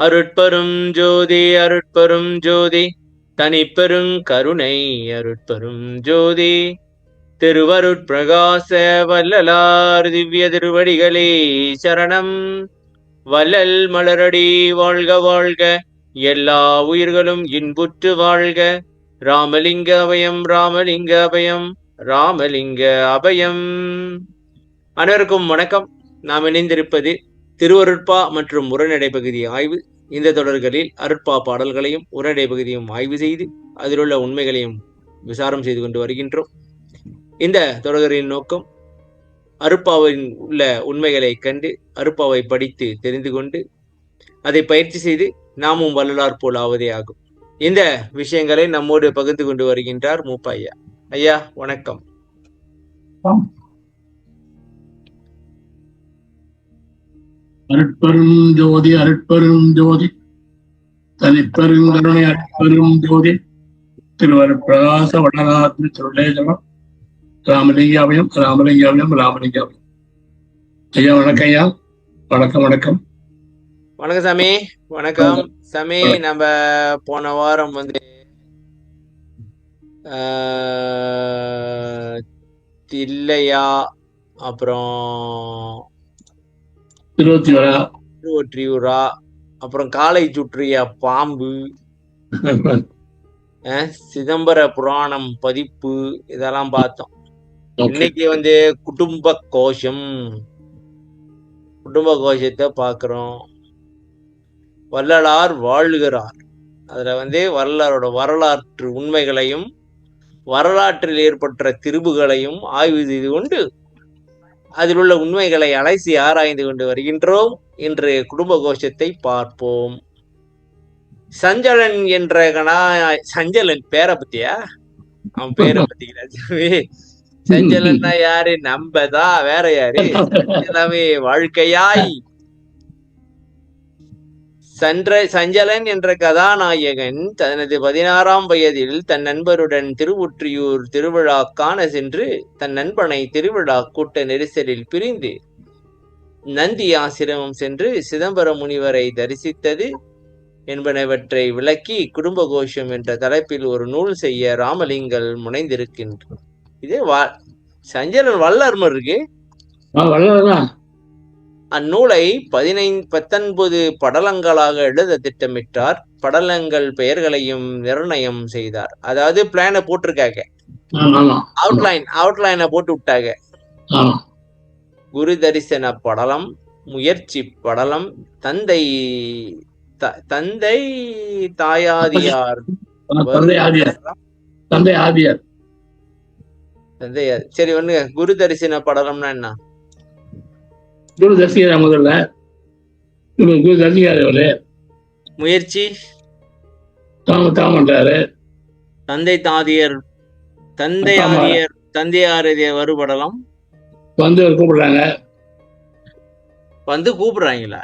அருட்பெரும் ஜோதி அருட்பெரும் ஜோதி தனிப்பெரும் கருணை அருட்பெரும் ஜோதி திருவருட்பிரகாச வல்லலார் திவ்ய திருவடிகளே சரணம். வள்ளல் மலரடி வாழ்க வாழ்க, எல்லா உயிர்களும் இன்புற்று வாழ்க. ராமலிங்க அபயம் ராமலிங்க அபயம் ராமலிங்க அபயம். அனைவருக்கும் வணக்கம். நாம் இணைந்திருப்பது திருவருட்பா மற்றும் உரைநடை பகுதி ஆய்வு. இந்த தொடர்களில் அருட்பா பாடல்களையும் உரைநடை பகுதியும் ஆய்வு செய்து அதிலுள்ள உண்மைகளையும் விசாரம் செய்து கொண்டு வருகின்றோம். இந்த தொடர்களின் நோக்கம் அருட்பாவின் உள்ள உண்மைகளை கண்டு அருட்பாவை படித்து தெரிந்து கொண்டு அதை பயிற்சி செய்து நாமும் வள்ளலார் போல் ஆவதே ஆகும். இந்த விஷயங்களை நம்மோடு பகிர்ந்து கொண்டு வருகின்றார் மூப்பா ஐயா. ஐயா வணக்கம். அருட்பெரும் ஜோதி அருட்பெரும் ஜோதி தனிப்பெருங்கருணை அருட்பெரும் ஜோதி திருவருட்பிரகாச வடநாத்மி திருடேஜனம் ராமலிங்காபயம் ராமலிங்காபயம் ராமலிங்காபயம். ஐயா வணக்கம். ஐயா வணக்கம். வணக்கம் வணக்கம் சாமி. வணக்கம் சாமி. நம்ம போன வாரம் தில்லையா, அப்புறம் திருவொற்றியூரா, அப்புறம் காலை சுற்றிய பாம்பு, சிதம்பர புராணம் பதிப்பு இதெல்லாம் பார்த்தோம். இன்னைக்கு குடும்ப கோஷத்தை பார்க்கிறோம். வள்ளலார் வாழ்கிறார். அதுல வள்ளலாரோட வரலாற்று உண்மைகளையும் வரலாற்றில் ஏற்பட்ட திருவுகளையும் ஆய்வு செய்து கொண்டு அதில் உள்ள உண்மைகளை அலசி ஆராய்ந்து கொண்டு வருகின்றோம். இன்று குடும்ப கோஷத்தை பார்ப்போம். சஞ்சலன் என்ற சஞ்சலன் பேரை பத்தியா? அவன் பேரை பத்திக்கிறாரு. சஞ்சலன்னா யாரு? நம்பதான், வேற யாரு? எல்லாமே வாழ்க்கையாய் சஞ்சலன் என்ற கதாநாயகன் தனது 16ஆம் வயதில் தன் நண்பருடன் திருவொற்றியூர் திருவிழா காண சென்று தன் நண்பனை திருவிழா கூட்ட நெரிசலில் பிரிந்து நந்தி ஆசிரமம் சென்று சிதம்பர முனிவரை தரிசித்தது என்பனவற்றை விளக்கி குடும்ப கோஷம் என்ற தலைப்பில் ஒரு நூல் செய்ய ராமலிங்கல் முனைந்திருக்கின்றார். இதே சஞ்சலன் வல்லர்மர் இருக்கு. அந்நூலை 19 படலங்களாக எழுத திட்டமிட்டார். படலங்கள் பெயர்களையும் நிர்ணயம் செய்தார். அதாவது பிளான போட்டிருக்காங்க, அவுட்லைனை போட்டு விட்டாங்க. குரு தரிசன படலம், முயற்சி படலம், தந்தை தாயாதியார், தந்தையார். சரி, ஒண்ணுங்க. குரு தரிசன படலம்னா என்ன? குரு தரிசிக்கிறா முதல்ல. குரு தரிசிக்காரு. அவரு முயற்சி தாமன்றாரு. தந்தையார் வருபடலாம். கூப்பிடுறாங்க. கூப்பிடுறாங்களா?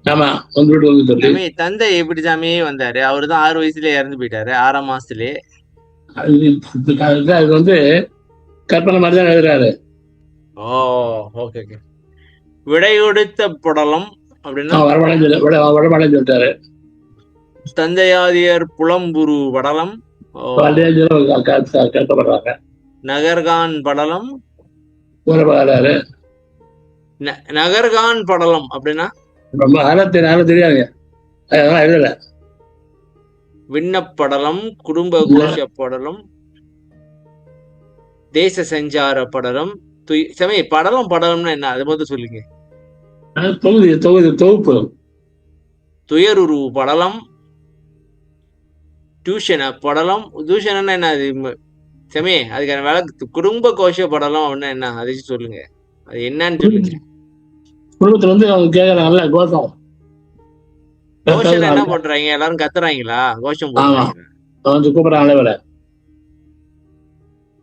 ஆமா. தந்தை எப்படி சாமி வந்தாரு? அவருதான் 6 வயசுல இறந்து போயிட்டாரு. 6ஆம் மாசத்துலயே. அது கற்பனை மாதிரிதான் எழுதுறாரு. ஓ, ஓகே. விடையொடுத்த படலம் அப்படின்னா சொல்லிட்டாரு. தந்தையாதியர் புலம்புரு படலம், நகர்கான் படலம். நகர்கான் படலம் அப்படின்னா தெரியாது. விண்ணப்படலம், குடும்ப கோஷ படலம், தேச சஞ்சார படலம். படலம்னா என்ன? அதை மட்டும் சொல்லுங்க. தொகுப்பு. துயருரு படலம், டியூஷன படலம். டியூஷன் என்ன? அது அதுக்கான வழக்கு. குடும்ப கோஷ படலம் அப்படின்னா என்ன? அதை சொல்லுங்க. அது என்னன்னு சொல்லுங்க. குடும்பத்துல அவங்க கேக்குறாங்கல்ல, கோஷம். கோஷம் என்ன பண்றாங்க? எல்லாரும் கத்துறாங்களா? கோஷம் கூப்பிடுறாங்களே.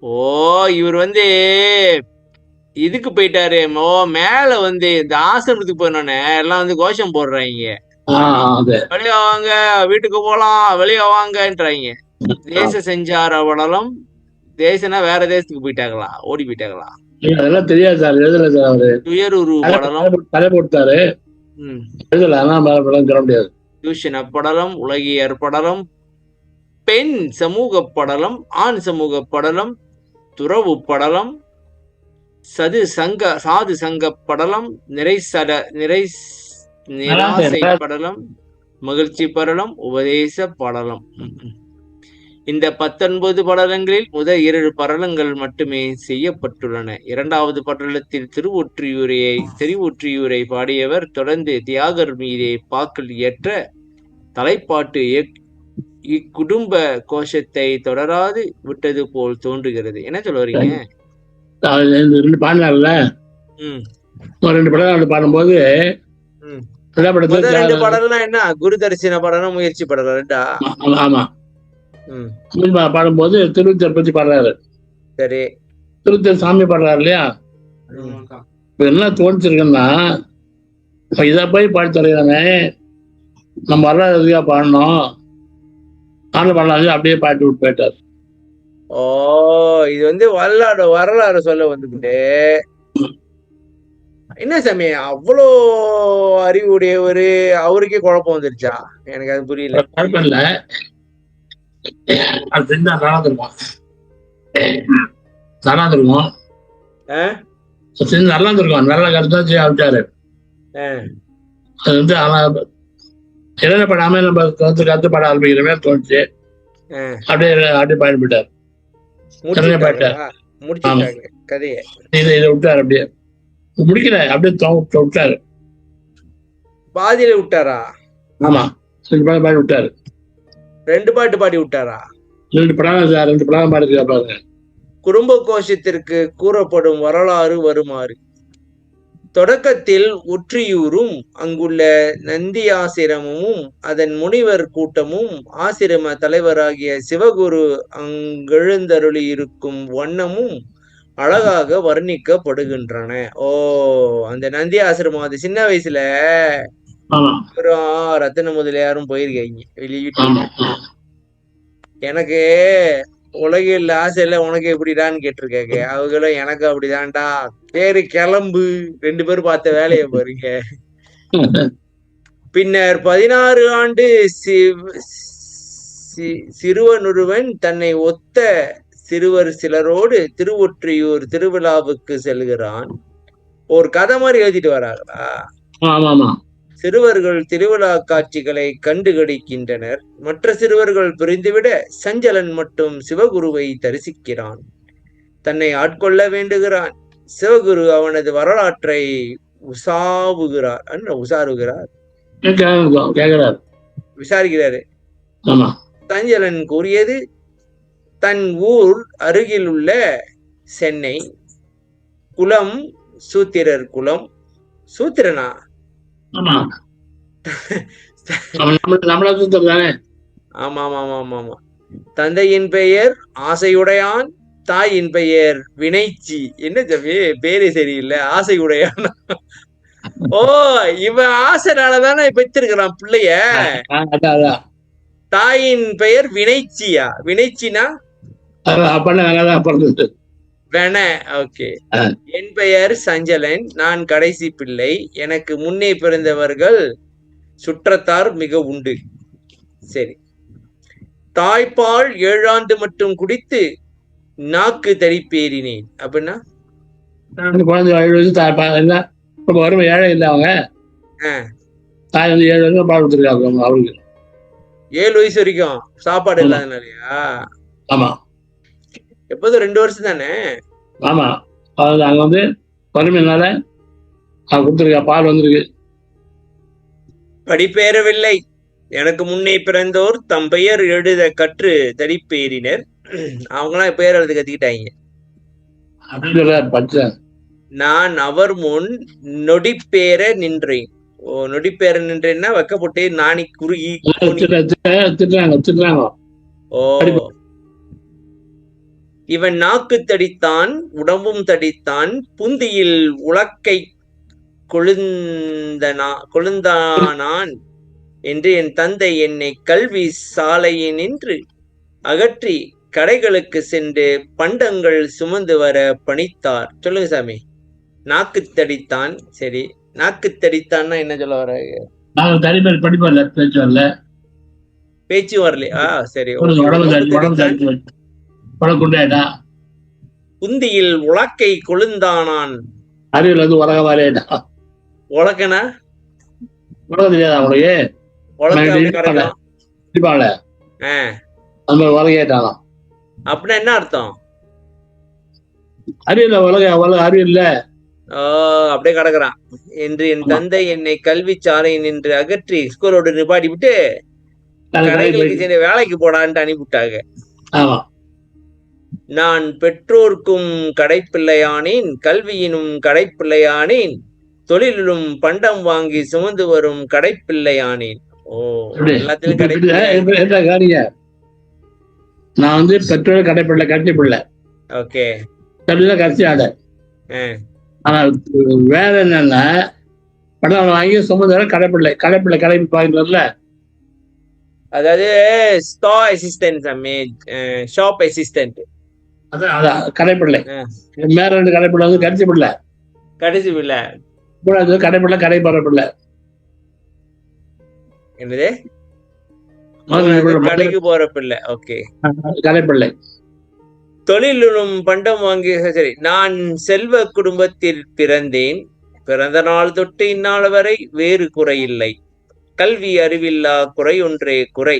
ஓ, இவர் இதுக்கு போயிட்டாரு. மேல இந்த ஆசிரமத்துக்கு போனோடனே எல்லாம் கோஷம் போடுறாங்க. வெளியே வாங்க, வீட்டுக்கு போலாம், வெளியே வாங்கன்றாங்க. தேச செஞ்சார படலம். தேசனா வேற தேசத்துக்கு போயிட்டாங்களா? ஓடி போயிட்டாங்களா? அதெல்லாம் தெரியாது சார். எழுதல சார். துயருரு படலம் தலை போட்டாரு. எழுதல. சொல்ல முடியாது. தூஷண படலம், உலகியற் படலம், பெண் சமூக படலம், ஆண் சமூக படலம், துறவு படலம், சாது சங்க படலம், நிராசை படலம், மகிழ்ச்சி படலம், உபதேச படலம். இந்த 19 படலங்களில் முதல் 2 படலங்கள் மட்டுமே செய்யப்பட்டுள்ளன. 2வது படலத்தில் திருவொற்றியூரை பாடியவர் தொடர்ந்து தியாகர் மீதே பாக்கள் ஏற்ற தலைப்பாட்டு இக்குடும்ப கோஷத்தை தொடராது விட்டது போல் தோன்றுகிறது. என்ன சொல்ல வரீங்க? 2 பாடினார்ல, 2 படம் பாடும்போது 2 படம்னா என்ன? குரு தரிசன படனம், முயற்சி படலம் 2. ஆமா. பாடும்போது திருத்தர் பத்தி பாடுறாரு. சரி, திருத்தர் சாமி பாடுறாரு இல்லையா? இப்ப என்ன தோணிச்சிருக்குன்னா, இதை போய் பாடி தருகிறானே, நம்ம வரலாறுக்கா பாடணும், பாடலாம் அப்படியே பாட்டு விட்டு போயிட்டார். ஓ, இது வரலாறு சொல்ல வந்துட்டு என்ன சாமி அவ்வளோ அறிவுடையவரு, அவருக்கே குழப்பம் வந்துருச்சா? எனக்கு அது புரியல. குழப்பம் இல்ல, அது செஞ்சா நல்லா இருக்கும். நல்ல கருத்தா விட்டாரு. அது இடையில படாம நம்ம கருத்து பாட ஆரம்பிக்கிற மாதிரி தோணுச்சு. அப்படியே பயன்பட்டார். இதை விட்டாரு, அப்படியே முடிக்கல, அப்படியே விட்டாரு. பாதியில விட்டாரா? ஆமா, பாடி விட்டாரு. 2 பாட்டு பாடி விட்டாரா? 2 படம் பாடி பாருங்க. குடும்ப கோஷத்திற்கு கூறப்படும் வரலாறு வருமாறு: தொடக்கத்தில் ஒற்றியூரும் அங்குள்ள நந்தி ஆசிரமமும் அதன் முனிவர் கூட்டமும் ஆசிரம தலைவராகிய சிவகுரு அங்கெழுந்தருளி இருக்கும் வண்ணமும் அழகாக வர்ணிக்கப்படுகின்றன. ஓ, அந்த நந்தி ஆசிரமம் அது சின்ன வயசுல ரத்தின முதலியாரும் போயிருக்கீங்க வெளியிட்டு. எனக்கு உலகில் ஆசை இல்ல, உனக்கு எப்படிடான்னு கேட்டிருக்காங்க. அவங்களும் எனக்கு அப்படிதான்டா, பேரு கிளம்பு, 2 பேரும் பார்த்த வேலையை பாருங்க. பின்னர் 16 ஆண்டு சிறுவனொருவன் தன்னை ஒத்த சிறுவர் சிலரோடு திருவொற்றியூர் திருவிழாவுக்கு செல்கிறான். ஒரு கதை மாதிரி எழுதிட்டு வராங்களா? சிறுவர்கள் திருவிழா காட்சிகளை கண்டுகளிக்கின்றனர். மற்ற சிறுவர்கள் பிரிந்துவிட சஞ்சலன் மட்டும் சிவகுருவை தரிசிக்கிறான். தன்னை ஆட்கொள்ள வேண்டுகிறான். சிவகுரு அவனது வரலாற்றை விசாரிக்கிறாரு. சஞ்சலன் கூறியது, தன் ஊர் அருகில் உள்ள சென்னை குலம் சூத்திரர் குலம். சூத்திரனா? ஆமா ஆமா ஆமா. தந்தையின் பெயர் ஆசையுடையான், தாயின் பெயர் வினைச்சி. என்ன ஜமி பேரே சரியில்லை, ஆசையுடையான். ஓ, இவன் ஆசைனாலதானே பெற்றிருக்கிறான் பிள்ளைய. தாயின் பெயர் வினைச்சியா? வினைச்சினா வென. ஓகே. என் பெயர் சஞ்சலன், நான் கடைசி பிள்ளை. எனக்கு முன்னே பிறந்தவர்கள் சுற்றத்தார் மிக உண்டு. சரி. தாய்ப்பால் 7 ஆண்டு மட்டும் குடித்து நாக்கு தரிப்பேறினேன். அப்படின்னா வறுமை ஏழை இல்லை, அவங்க தாய் வந்து 7 வருஷம் பால் கொடுத்துருக்காங்க. அவருக்கு 7 வயசு வரைக்கும் சாப்பாடு இல்லாதனாலயா? ஆமா, எப்போதும் 2 வருஷம் தானே. ஆமா, அதாவது அங்க வந்து வறுமையினால கொடுத்துருக்கா, பால் வந்திருக்கு. படிப்பேறவில்லை. எனக்கு முன்னே பிறந்தோர் தம் பெயர் எழுத கற்று தரிப்பேறினர். அவங்களாம் பெயர் எழுத கத்துக்கிட்டாங்க. நான் அவர் முன் நொடிப்பேற நின்றேன். ஓ, நொடிப்பேற நின்றேன்னா வைக்கப்பட்டு நாணி குறுகி. ஓ, இவன் நாக்கு தடித்தான், உடம்பும் தடித்தான், புந்தியில் உலக்கை கொழுந்தானான் என்று என் தந்தை என்னை கல்வி சாலையினின்று அகற்றி கடைகளுக்கு சென்று பண்டங்கள் சுமந்து வர பணித்தார். சொல்லுங்க சாமி. நாக்கு தடித்தான். சரி, நாக்கு தடித்தான்னா என்ன சொல்ல வர? நாங்கள் தனிப்பேர் படிப்பு வரல, பேச்சு வரல. பேச்சு வரலையா? சரி, உடம்பு ஓகே. உடம்பு உடம்பு தெரித்தான் தரிச்சு உடம்பு குண்டாயிட்டான். குந்தியில் உலக்கை கொழுந்தானான். அறிவில் வந்து உலக மாறிட்டான். உலக்கனா? உலகம் தெரியாதா உங்களுக்கு? உலக்க அப்படி கிடக்கும். கண்டிப்பால ஆஹ் அந்த மாதிரி உலகையிட்டாலாம். அப்படின்னா என்ன அர்த்தம்? அறிவியல்ல உலக அறிவியல்ல அப்படியே கிடக்குறான். என்று என் தந்தை என்னை கல்வி சாலை நின்று அகற்றி ஸ்கூலோடு நிப்பாட்டி விட்டு கடைகளுக்கு சேர்ந்து வேலைக்கு போடான்ட்டு அனுப்பிவிட்டாங்க. ஆமா. நான் பெற்றோர்க்கும் கடைப்பிள்ளையானேன், கல்வியினும் கடைப்பிள்ளையானேன், தொழிலிலும் பண்டம் வாங்கி சுமந்து வரும் கடைப்பிள்ளையானேன். ஓ, எல்லாத்திலும் கடைப்பிள்ளை. நான் வந்து பெற்றோர் கடைப்பிள்ளை, கட்டி பிள்ளை. ஓகே, கடைசி ஆட. ஆனா வேற என்னன்னா படம் வாங்கி சுமந்து கடைப்பிள்ளை, கடைப்பிள்ளை வாங்கிட்டு. அதாவது ஸ்டார் அசிஸ்டன்ட், ஷாப் அசிஸ்டன்ட். அதான் கடைப்பிள்ளை. மேல 2 கடைப்பிள்ளை வந்து கடைசி பிள்ளை. கடைசி பிள்ளை கடைப்பிள்ளை, கடை போற பிள்ளை. என்னது? கடைக்கு போற பிள்ளை. ஓகே, கடைப்பிள்ளை. தொழிலும் பண்டம் வாங்கி. சரி, நான் செல்வ குடும்பத்தில் பிறந்தேன். பிறந்த நாள் தொட்டு இந்நாள் வரை வேறு குறையில்லை. கல்வி அறிவில்லா குறை ஒன்றே குறை.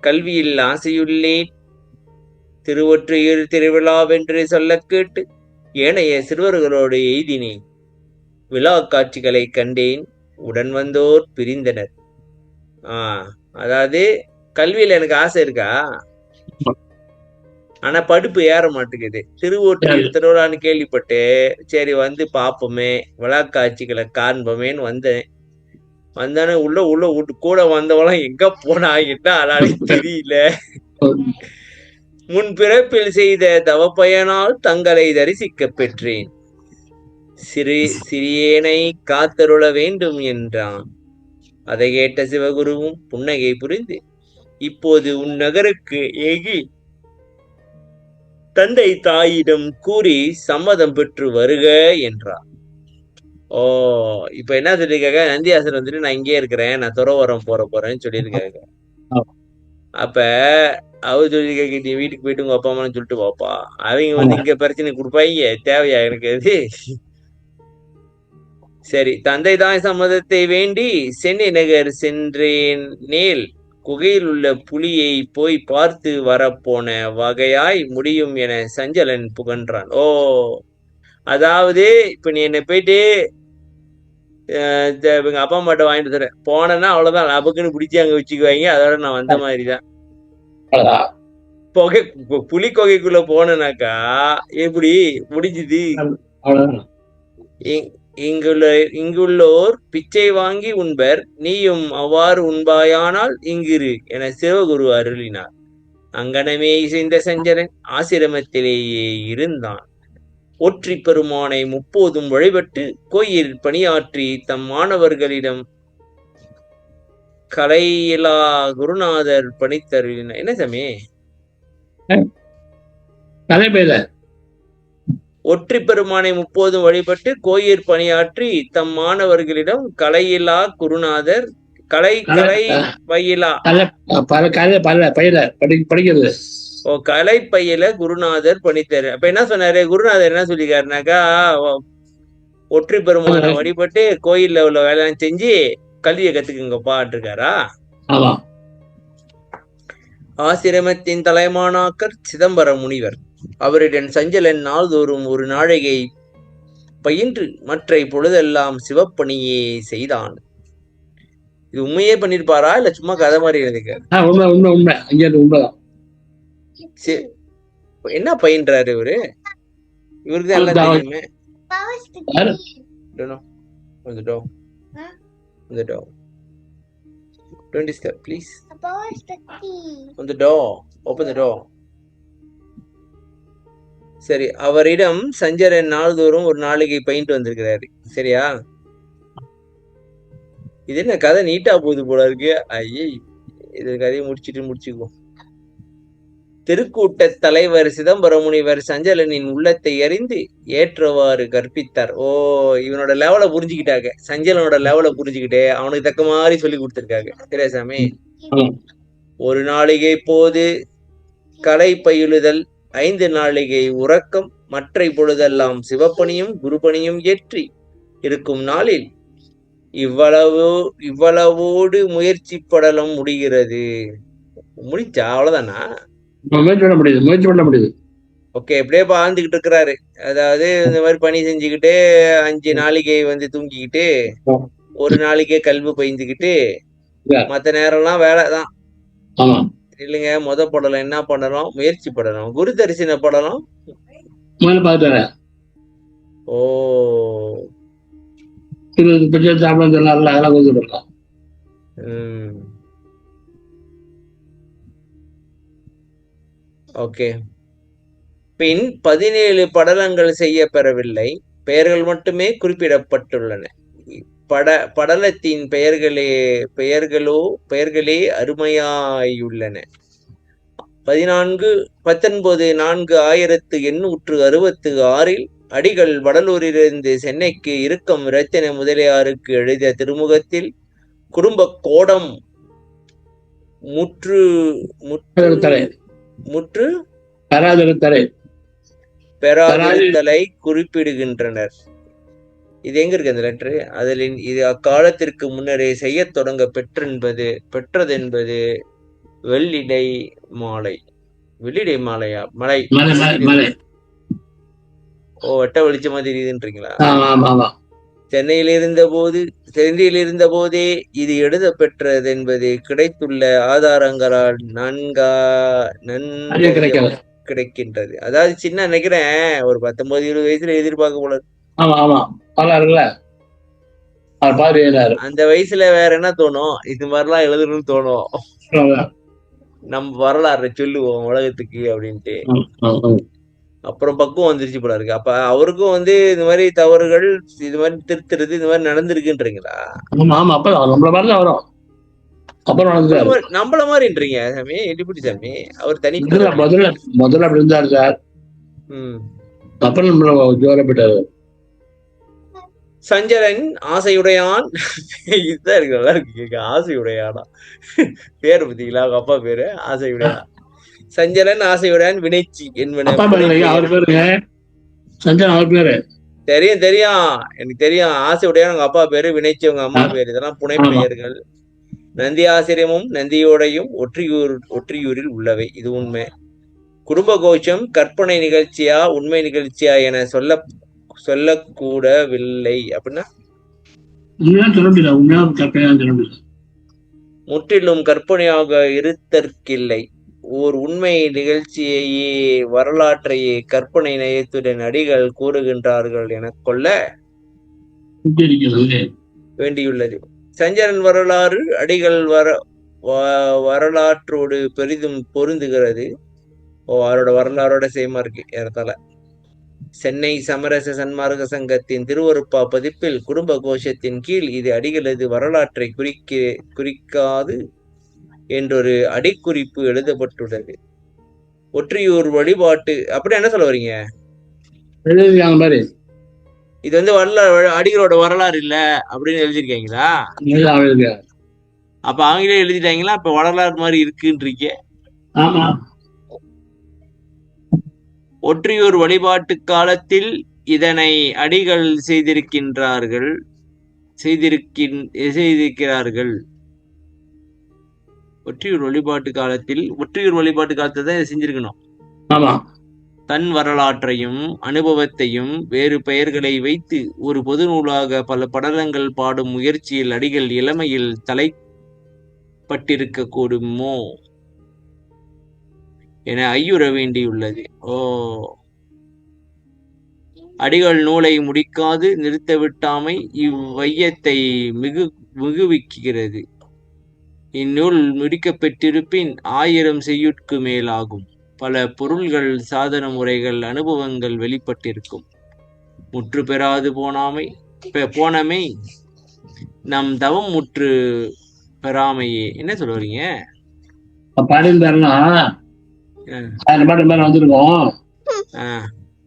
கல்வியில் ஆசையுள்ளேன். திருவொற்றியூர் திருவிழாவென்று சொல்ல கேட்டு ஏனைய சிறுவர்களோடு எய்தினேன். விழா காட்சிகளை கண்டேன். உடன் வந்தோர் பிரிந்தனர். அதாவது கல்வியில எனக்கு ஆசை இருக்கா, ஆனா படிப்பு ஏற மாட்டேங்குது. திருவொற்றியூர் திருவிழான்னு கேள்விப்பட்டு சரி வந்து பாப்போமே, விழா காட்சிகளை காண்போமேன்னு வந்தேன். வந்தானே உள்ள விட்டு கூட வந்தவெல்லாம் எங்க போனா என்ன அலாலே தெரியல. முன் பிறப்பில் செய்த தவப்பயனால் தங்களை தரிசிக்க பெற்றேன். சிறியேனை காத்தருள வேண்டும் என்றான். அதை கேட்ட சிவகுருவும் புன்னகை புரிந்து, இப்போது உன் நகருக்கு ஏகி தந்தை தாயிடம் கூறி சம்மதம் பெற்று வருக என்றார். இப்ப என்ன சொல்லிருக்காங்க? நந்தியாசர் வந்துட்டு நான் இங்கே இருக்கிறேன், நான் துறவரம் போறேன்னு சொல்லியிருக்காங்க. அப்ப அவர் சொல்லிருக்காங்க, நீ வீட்டுக்கு போயிட்டு உங்க அப்பா அம்மான்னு சொல்லிட்டு பாப்பா, அவங்க வந்து இங்க பிரச்சனை கொடுப்பாங்க, தேவையா எனக்கு அது? சரி, தந்தை தாய் சம்மதத்தை வேண்டி சென்னை நகர் சென்றேன். நேல் குகையில் உள்ள புலியை போய் பார்த்து வரப்போன வகையாய் முடியும் என சஞ்சலன் புகன்றான். அதாவது இப்ப நீ என்ன போயிட்டு எங்க அப்பா அம்மாட்ட வாங்கிட்டு தரேன் போனேன்னா அவ்வளவுதான், லபக்குன்னு பிடிச்சி அங்க வச்சுக்குவாங்க. அதோட நான் வந்த மாதிரிதான். புலி கொகைக்குள்ள போனேனாக்கா எப்படி முடிஞ்சுது? இங்குள்ளோர் பிச்சை வாங்கி உண்பர், நீயும் அவ்வாறு உண்பாயானால் இங்கிரு என சிவகுரு அருளினார். அங்கனமே இசைந்த சஞ்சரன் ஆசிரமத்திலேயே இருந்தான். ஒற்றி பெருமானை முப்போதும் வழிபட்டு கோயில் பணியாற்றி தம் மாணவர்களிடம் கலையிலா குருநாதர் பணித்தருளினார். என்ன சாமி? ஒற்றி பெருமானை முப்போதும் வழிபட்டு கோயில் பணியாற்றி தம் மாணவர்களிடம் கலையிலா குருநாதர் கலை பயிலா படிக்கிறது கலை பையில குருநாதர் பணித்தாரு. அப்ப என்ன சொன்னாரு குருநாதர்? என்ன சொல்லிக்காருனாக்கா, ஒற்றி பெருமானை வழிபட்டு கோயில்ல உள்ள வேலையெல்லாம் செஞ்சு கல்வியை கத்துக்குங்கப்பா இருக்காரா? ஆசிரமத்தின் தலைமானாக்கர் சிதம்பர முனிவர். அவருடன் சஞ்சலன் நாள்தோறும் ஒரு நாழிகை பயின்று மற்ற பொழுதெல்லாம் சிவப்பணியே செய்தான். இது உண்மையே பண்ணிருப்பாரா இல்ல சும்மா கதை மாதிரி எழுதிக்காரு? உண்மைதான். என்ன பயின்றாரு இவரு? இவருக்கு எல்லாம் தெரியுமே. Don't disturb, please. On the door. Open the door. சரி, அவரிடம் சஞ்சரன் நாள்தோறும் ஒரு நாளைக்கு பயின்று வந்திருக்கிறாரு. சரியா? இது என்ன கதை நீட்டா போகுது போல இருக்கு. ஐயே, இது கதையை முடிச்சுக்கோ. திருக்கூட்டத் தலைவர் சிதம்பர முனிவர் சஞ்சலனின் உள்ளத்தை அறிந்து ஏற்றவாறு கற்பித்தார். ஓ, இவனோட லெவலை புரிஞ்சுக்கிட்டாங்க. சஞ்சலனோட லெவலை புரிஞ்சுக்கிட்டு அவனுக்கு தக்க மாதிரி சொல்லி கொடுத்திருக்காங்க. சரியா சாமி? ஒரு நாளிகை போது கலை பயிலுதல், 5 நாளிகை உறக்கம், மற்றை பொழுதெல்லாம் சிவப்பணியும் குருபணியும் ஏற்றி இருக்கும் நாளில் இவ்வளவோடு முயற்சி படலம் முடிகிறது. முடிச்சா அவ்வளவுதானா? முயற்சி பண்ண முடியுது. ஓகே, எப்படியே வாழ்ந்துகிட்டு இருக்கிறாரு. அதாவது இந்த மாதிரி பணி செஞ்சுக்கிட்டு 5 நாளிகை தூங்கிக்கிட்டு, ஒரு நாளைக்கே கல்வி பயிந்துக்கிட்டு, மத்த நேரம்லாம் வேலைதான் இல்லைங்க. படலம் என்ன பண்ணணும்? முயற்சி படணும். குரு தரிசன படலம் ஓ ஓகே. பின் 17 படலங்கள் செய்ய பெறவில்லை, பெயர்கள் மட்டுமே குறிப்பிடப்பட்டுள்ளன. படலத்தின் பெயர்களே அருமையாயுள்ளன. 19/4/1866 அடிகள் வடலூரிலிருந்து சென்னைக்கு இருக்கும் இரத்தின முதலியாருக்கு எழுதிய திருமுகத்தில் குடும்ப கோடம் பெறாதிருத்தலை குறிப்பிடுகின்றனர். இது எங்க இருக்கு அந்த லெட்டரு? அதில் இது அக்காலத்திற்கு முன்னரே செய்ய தொடங்க பெற்றதென்பது வெள்ளிடை மாலையா மலை? ஓ, வெட்ட வெளிச்ச மாதிரி இருக்குன்றீங்களா? சென்னையில் இருந்த போதே இது எழுத பெற்றது என்பது கிடைத்துள்ள ஆதாரங்களால் கிடைக்கின்றது. அதாவது சின்ன நினைக்கிறேன், ஒரு 19-20 வயசுல எதிர்பார்க்க போல. அந்த வயசுல வேற என்ன தோணும்? இது மாதிரிலாம் எழுதணும்னு தோணும். நம்ம வரலாறு சொல்லுவோம் உலகத்துக்கு அப்படின்ட்டு. அப்புறம் பக்குவம் வந்துருச்சு போல இருக்கு. அப்ப அவருக்கும் இந்த மாதிரி தவறுகள், இது மாதிரி திருத்துறது, இது மாதிரி நடந்திருக்குன்றீங்களா? நம்மள மாதிரின்றீங்க சாமி? எப்படி சாமி? அவர் தனி முதல்ல அப்படி இருந்தாரு சார். அப்புறம் சஞ்சலன் ஆசையுடையான். இதுதான் இருக்கு, நல்லா இருக்கு கேட்க. ஆசையுடையானா பேரு பத்தீங்களா? அவங்க அப்பா பேரு ஆசையுடையான். சஞ்சலன் ஆசையுடையான் வினைச்சி என்பன. தெரியும் எனக்கு தெரியும். ஆசையுடையான் உங்க அப்பா பேரு, வினைச்சி உங்க அம்மா பேரு. இதெல்லாம் புனை பெயர்கள். நந்தி ஆசிரியமும் நந்தியோடையும் ஒற்றியூரில் உள்ளவை. இது உண்மை. குடும்ப கோஷம் கற்பனை நிகழ்ச்சியா உண்மை நிகழ்ச்சியா என சொல்லக்கூடவில்லை. அப்படின்னா முற்றிலும் கற்பனையாக இருத்தற்கில்லை. ஓர் உண்மை நிகழ்ச்சியையே வரலாற்றையே கற்பனை நயத்துடன் அடிகள் கூறுகின்றார்கள் என கொள்ள வேண்டியுள்ளது. சஞ்சலன் வரலாறு அடிகள் வரலாற்றோடு பெரிதும் பொருந்துகிறது. அவரோட வரலாறோட சேமா இருக்கு ஏறத்தால. சென்னை சமரச சன்மார்க்க சங்கத்தின் திருவருப்பா பதிப்பில் குடும்ப கோஷத்தின் கீழ் இது அடிகளது வரலாற்றை குறிக்காது என்றொரு அடிக்குறிப்பு எழுதப்பட்டுள்ளது. ஒற்றியூர் வழிபாட்டு அப்படி என்ன சொல்ல வரீங்க? இது அடிகளோட வரலாறு இல்ல அப்படின்னு எழுதிருக்கீங்களா? அப்ப அவங்களே எழுதிட்டாங்களா? அப்ப வரலாறு மாதிரி இருக்குன்றீங்க. ஒற்றியூர் வழிபாட்டு காலத்தில் இதனை அடிகள் செய்திருக்கிறார்கள். ஒற்றியூர் வழிபாட்டு காலத்தை தான் செஞ்சிருக்கணும். தன் வரலாற்றையும் அனுபவத்தையும் வேறு பெயர்களை வைத்து ஒரு பொது நூலாக பல படலங்கள் பாடும் முயற்சியில் அடிகள் இளமையில் தலைப்பட்டிருக்க கூடுமோ என ஐயுற வேண்டியுள்ளது. அடிகள் நூலை முடிக்காது நிறுத்தவிட்டாமை இவ்வையத்தை மிகுவிக்கிறது. இந்நூல் முடிக்கப்பெற்றிருப்பின் 1000 செய்யுட்கு மேலாகும். பல பொருள்கள், சாதன முறைகள், அனுபவங்கள் வெளிப்பட்டிருக்கும். முற்று பெறாது போனமை நம் தவம் முற்று பெறாமையே. என்ன சொல்லுவீங்க? 1000 வந்திருக்கோம்.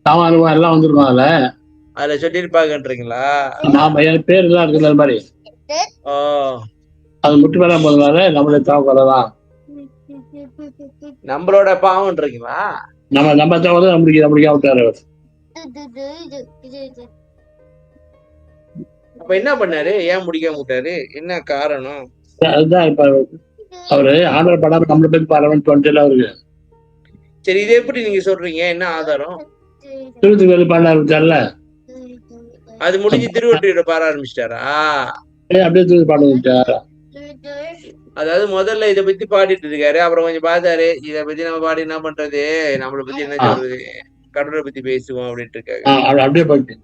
சாமான் எல்லாம் வந்திருக்கோம். அதுல சொல்லிருப்பாங்கன்றீங்களா? நாம என் பேர் எல்லாம் இருக்குது அது மாதிரி. அது முட்டு மேல போதுனால நம்மளே தேவைப்படலாம். நம்மளோட பாவம்ன்றீங்களா? நம்ம தேவை நம்மளுக்கு விட்டாரு. அப்ப என்ன பண்ணாரு? ஏன் முடிக்காம விட்டாரு? என்ன காரணம்? அதுதான் இப்ப அவரு ஆர்டர் படாம நம்மள போய் பாருன்னு தோன்றல அவருக்கு. சரி, இது எப்படி நீங்க சொல்றீங்க? என்ன ஆதாரம்? திருவள்ளுவர் பாட ஆரம்பிச்சார்ல, அது முடிஞ்சு திருவள்ளுவர் பாட ஆரம்பிச்சிட்டாரா? அப்படியே திருவள்ளுவர் பாட ஆரம்பிச்சாரா? அதாவது முதல்ல இதை பத்தி பாடிட்டு இருக்காரு, அப்புறம் கொஞ்சம் பார்த்தாரு, இதை பத்தி நம்ம பாடி என்ன பண்றது, நம்மளை பத்தி என்ன சொல்றது, கடவுளை பத்தி பேசுவோம் அப்படின்ட்டு இருக்காரு. அப்படியே போயிட்டு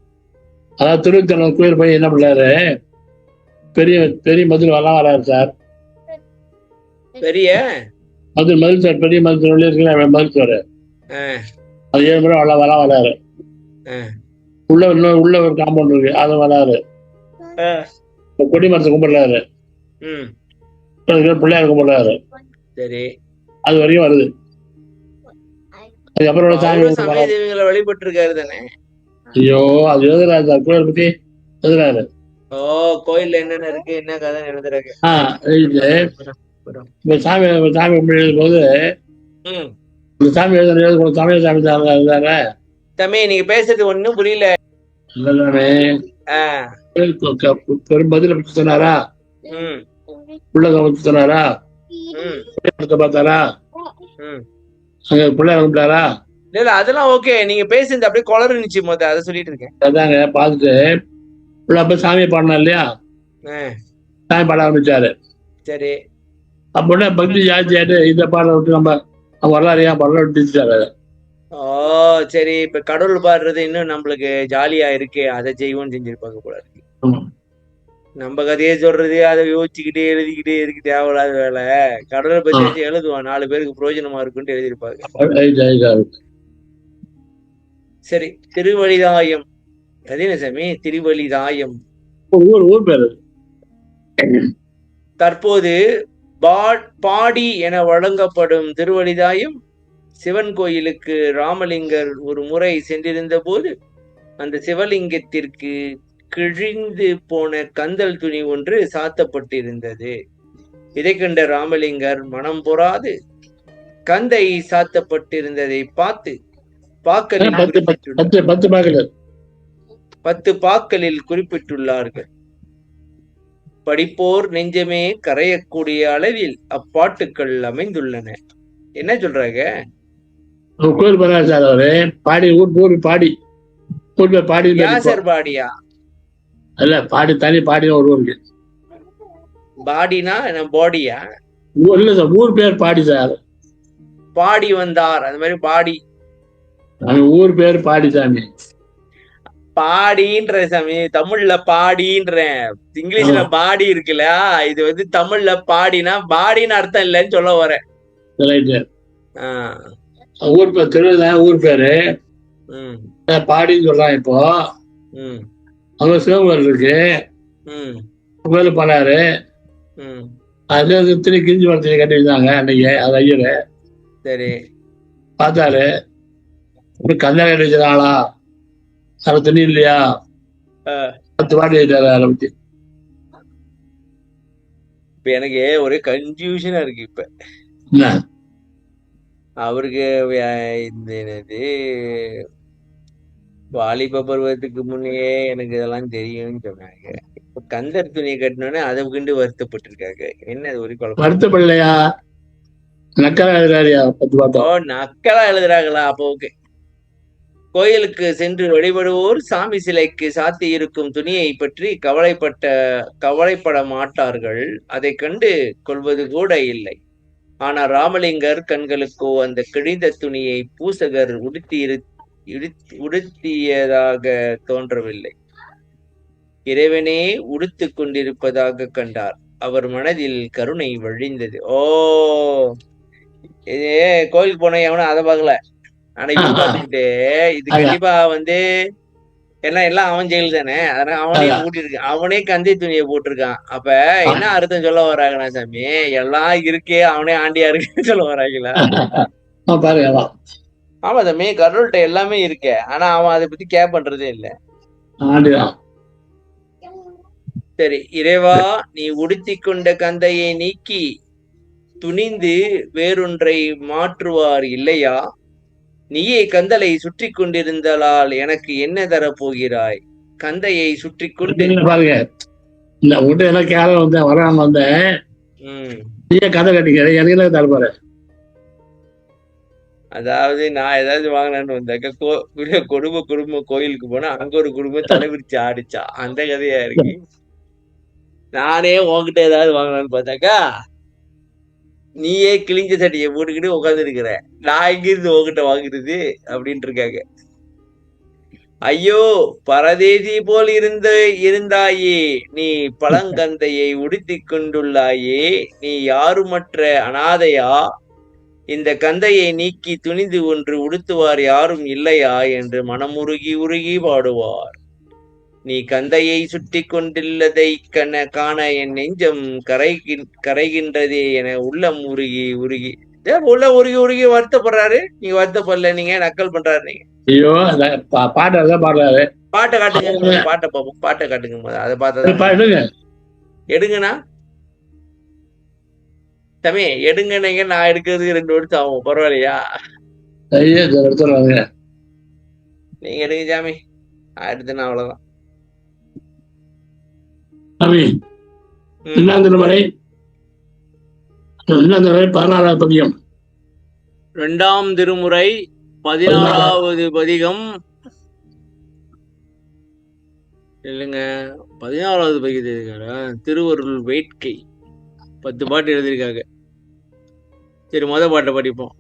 அதாவது திருவள்ளுவர் கோயில் போய் என்ன பண்ணாரு, பெரிய பெரிய மதுரை வரலாம் வராரு சார். பெரிய மதுரை சார், பெரிய மதுரை இருக்குல்ல மதுரை, அது 7 முறை வரலாம் வராரு. உள்ள ஒரு காம்பவுண்ட் இருக்கு, அது வராரு. கொடி மரத்தை கும்பிடுறாரு, பிள்ளையார் கும்பிடுறாரு. சரி, அது வரைக்கும் வருது. அதுக்கப்புறம் சாமி தெய்வங்களை வழிபட்டு இருக்காரு தானே. ஐயோ, அது எழுதுறாரு சார், கோயில் பத்தி எழுதுறாரு. கோயில்ல என்னென்ன இருக்கு, என்ன கதை எழுதுறாங்க. சாமி எழுதும் போது சாமி எழுதுற தமிழ் சாமி எழுதாரு. தம்பி, நீங்க பேசுறது ஒண்ணும் புரியல. பெரும் பதில பத்தி சொன்னாரா, உள்ளக பத்தி சொன்னாரா, பார்த்தாரா, அங்க பிள்ளைய கும்பிட்டாரா? இல்ல, அதெல்லாம் ஓகே. நீங்க பேசுறது அப்படியே குளறுச்சு, அதை சொல்லிட்டு இருக்கேன். அதாங்க பாத்துட்டு உள்ள போய் சாமியை பாடினா இல்லையா, சாமி பாட ஆரம்பிச்சாரு. சரி, அப்படின்னா பக்தி ஜாஸ்தி ஆயிட்டு இதை பாட விட்டு நம்ம வரலாறையா பாட விட்டுட்டாரு. சரி, இப்ப கடவுள் பாடுறது இன்னும் நம்மளுக்கு ஜாலியா இருக்கு, அதை செய்வோம் செஞ்சிருப்பாங்க போல இருக்கு. நம்ம கதையே சொல்றது, அதை யோசிச்சுக்கிட்டே எழுதிக்கிட்டே இருக்கு, தேவையில்லாத வேலை. கடவுளை பத்தி எழுதுவான், 4 பேருக்கு பிரயோஜனமா இருக்குன்னு எழுதியிருப்பாங்க. சரி, திருவழிதாயம். அது என்ன சாமி திருவழிதாயம்? ஊர் பேரு. தற்போது பாடி என வழங்கப்படும் திருவழிதாயம் சிவன் கோயிலுக்கு ராமலிங்கர் ஒரு முறை சென்றிருந்த போது அந்த சிவலிங்கத்திற்கு கிழிந்து போன கந்தல் துணி ஒன்று சாத்தப்பட்டிருந்தது. இதை கண்ட ராமலிங்கர் மனம் பொறாது கந்தை சாத்தப்பட்டிருந்ததை பார்த்து 10 பாக்களில் குறிப்பிட்டுள்ளார்கள். படிப்போர் நெஞ்சமே கரையக்கூடிய அளவில் அப்பாட்டுக்கள் அமைந்துள்ளன. என்ன சொல்றாங்க? கோயில் சார் அவரு பாடி ஊர் பாடி பாடி சார் பாடியா? அல்ல, பாடி தனி பாடி ஒரு ஊருக்கு. பாடினா என்ன, பாடியா? இல்ல சார், ஊர் பேர் பாடி சார். பாடி வந்தார், அது மாதிரி பாடி. ஊர் பேர் பாடி சாமி. பாடின்ற சாமி, தமிழ்ல பாடின்றேன், இங்கிலீஷ்ல பாடி இருக்குல்ல, இது வந்து தமிழ்ல பாடினா பாடின்னு அர்த்தம் இல்லைன்னு சொல்ல வரேன். ஊர் பேர் திருவிழா, ஊர் பேரு பாடின்னு சொல்றான். இப்போ அங்க சிவகோயில் இருக்கு, கோயில் போனாரு, அதுல திரு கிஞ்சி வளர்த்து கட்டி வச்சாங்க அன்னைக்கு. அது ஐயரு சரி பார்த்தாரு, கந்தா கட்டி வச்சிருக்காங்களா, அது துணி இல்லையா, 10 பாடி ஆயிட்டாரு ஆரம்பிச்சு. இப்ப எனக்கு ஒரே கன்ஃபியூஷனா இருக்கு. இப்ப அவருக்கு என்னது, வாலிப பருவத்துக்கு முன்னே எனக்கு இதெல்லாம் தெரியும்னு சொன்னாங்க. இப்ப கந்தர் துணியை கட்டினோடனே அதை கண்டு வருத்தப்பட்டிருக்காங்க. என்ன ஒரு குழப்பம்? வருத்தப்படலையா, நக்கலா எழுதுறாரியா? நக்கலா எழுதுறாங்களா? அப்போ ஓகே. கோயிலுக்கு சென்று வழிபடுவோர் சாமி சிலைக்கு சாத்தி இருக்கும் துணியை பற்றி கவலைப்பட மாட்டார்கள், அதை கண்டு கொள்வது கூட இல்லை. ஆனால் ராமலிங்கர் கண்களுக்கோ அந்த கிழிந்த துணியை பூசகர் உடுத்தியதாக தோன்றவில்லை. இறைவனே உடுத்து கொண்டிருப்பதாக கண்டார். அவர் மனதில் கருணை வழிந்தது. கோயிலுக்கு போன எவனும் அதை பார்க்கல, ஆனா இது பார்த்துக்கிட்டு இது கண்டிப்பா வந்து எல்லாம் அவன் ஜெயில் தானே, அதனால அவனே கூட்டிருக்கான், அவனே கந்தி துணியை போட்டிருக்கான். அப்ப என்ன அர்த்தம் சொல்ல வராங்கண்ணா சாமி? எல்லாம் இருக்கே, அவனே ஆண்டியா இருக்குன்னு சொல்ல வராங்களா? பாருங்க வா. ஆமா தம்பி, கடவுள்கிட்ட எல்லாமே இருக்கே, ஆனா அவன் அதை பத்தி கேர் பண்றதே இல்ல. ஆண்டுதான். சரி, இறைவா நீ உடுத்திக் கொண்ட கந்தையை நீக்கி துணிந்து வேறொன்றை மாற்றுவார் இல்லையா? நீயே கந்தலை சுற்றி கொண்டிருந்தலால் எனக்கு என்ன தரப்போகிறாய்? கந்தையை சுற்றி கொண்டு பாருங்க, இந்த உங்கள்கிட்ட எல்லாம் கேரம் வந்தேன் வராம வந்தேன். நீயே கதை கட்டிக்கிற எனக்கு தரப்பாரு. அதாவது நான் ஏதாவது வாங்கினான்னு வந்தாக்க குடும்ப கோயிலுக்கு போனா அங்க ஒரு குடும்பம் தலைவிரிச்சு ஆடிச்சா, அந்த கதையா இருக்கு. நானே உன்கிட்ட ஏதாவது வாங்கினான்னு பார்த்தாக்கா நீயே கிழிஞ்ச சட்டியை போட்டுக்கிட்டு உட்காந்து இருக்கிற, நான் எங்கிருந்து உன்கிட்ட வாங்குறது அப்படின்ட்டு இருக்காங்க. ஐயோ பரதேசி போல் இருந்தாயே, நீ பழங்கந்தையை உடுத்திக் கொண்டுள்ளாயே, நீ யாருமற்ற அனாதையா? இந்த கந்தையை நீக்கி துணிந்து ஒன்று உடுத்துவார் யாரும் இல்லையா என்று மனமுருகி உருகி பாடுவார். நீ கந்தையை சுற்றி கொண்டுள்ளதை காண என் நெஞ்சம் கரைகின்றதே என உள்ளம் உருகி உருகி உள்ள உருகி உருகி வருத்தப்படுறாரு. நீங்க வருத்தப்படல, நீங்க நக்கல் பண்றாரு. நீங்க ஐயோ பாட்டு பாடுறாரு. பாட்டை காட்டுங்க, பாட்டை பார்ப்போம். பாட்டை காட்டுங்க, அதை பார்த்தா எடுங்கண்ணா தம்பி, எடுங்க. நான் எடுக்கிறதுக்கு 2 வருஷம் ஆகும், பரவாயில்லையா? நீங்க எடுங்க சாமி, எடுத்துனா அவ்வளவுதான். திருமுறை 16வது பதிகம். 2ஆம் திருமுறை 16வது பதிகம். இல்லைங்க, 16வது பதிகத்தை இருக்காரா? திருவருள் வேட்கை 10 பாட்டு எழுதியிருக்காங்க. சரி, பாட்டை படிப்போம்.